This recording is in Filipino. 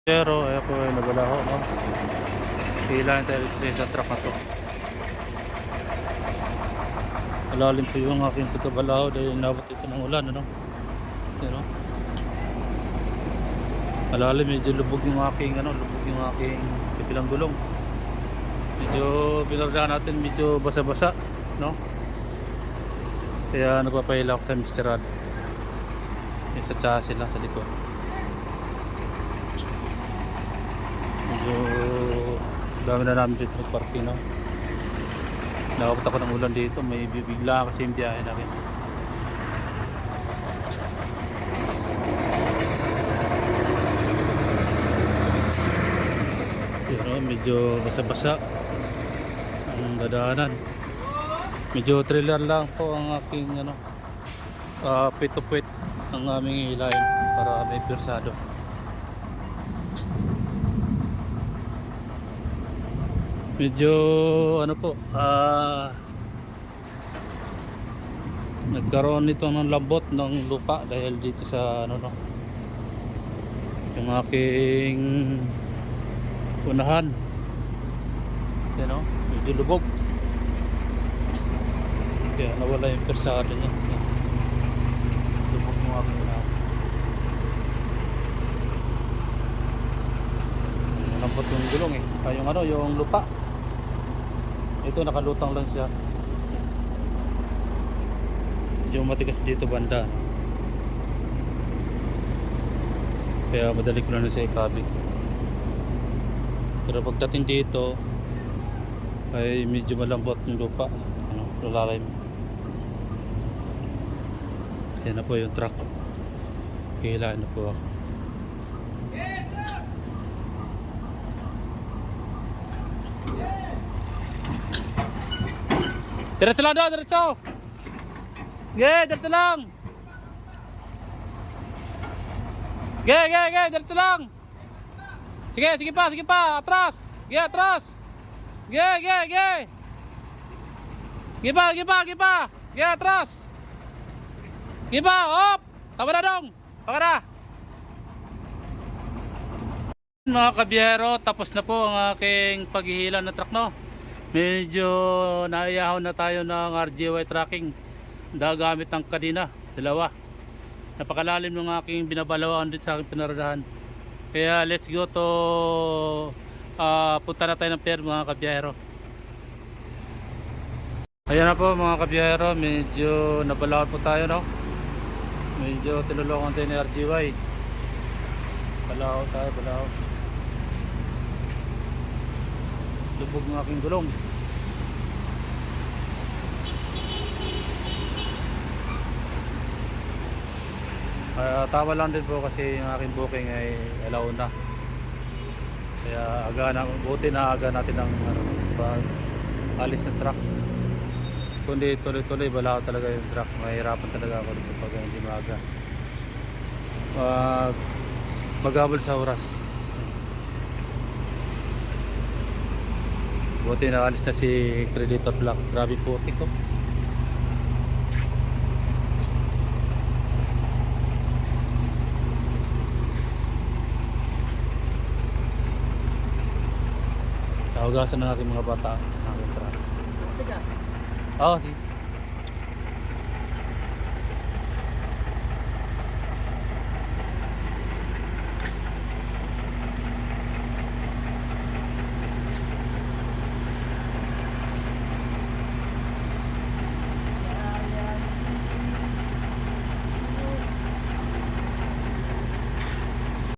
Pero ay po ay nabala ho, no? Kailangan tayo sa truck na to. Malalim po yung aking pagkabalaho dahil nabot ito ng ulan, ano? Ano? Malalim, medyo lubog yung aking lubog yung aking kabilang gulong. Medyo binardahan natin, medyo basa-basa, no? Kaya nagpapahila ako sa Mr. Rod. Yung sa chassis lang sa likod. Medyo dami na namin dito parking, no? Nakapot ako ng ulan dito, may bibigla kasi yung biyahe namin. Pero medyo basa-basa ang dadaanan. Medyo trailer lang po ang aking pit-to-pit ang aming hilahin para may pirsado. Medyo nagkaroon nito ng lambot ng lupa dahil dito sa yung aking unahan, medyo lubog, kaya nawala yung persado niya. Lubog yung aking unahan, lambot yung gulong yung lupa. Ito nakalutang lang siya, medyo matigas dito banda, kaya madali ko na siya ikabit. Pero pagdating dito ay medyo malambot yung lupa, lalalim. Yan na po yung truck, hihilahin na po ako. Diretso lang daw, diretso. Diretso lang. Diretso lang. Sige pa, atras. Atras. Atras. Hop. Tama na dong. Baka na. Mga kabiyero, tapos na po ang aking paghihila ng truck, no? Medyo naiyahaw na tayo ng RJY tracking. Gamit ng kadena, dalawa. Napakalalim ng aking binabalawaan dito sa aking pinaradahan. Kaya let's go to punta na tayo ng pier, mga kabiyero. Ayan na po mga kabiyero, medyo nabalawan po tayo, no? Medyo tinulungan tayo ni RJY. Balaw tayo, balaw. Lubog ng aking gulong. Tama lang din po kasi yung aking booking ay alauna. Kaya buti na aga natin ang alis ng truck. Kundi tuloy-tuloy balaw talaga yung truck. Mahirapan talaga ako dito pag hindi maaga. Maghabol sa oras. Buti na alis na si Creditor Black. Grabe putik ko. Hugasan ng aking mga bata. Oo, sige.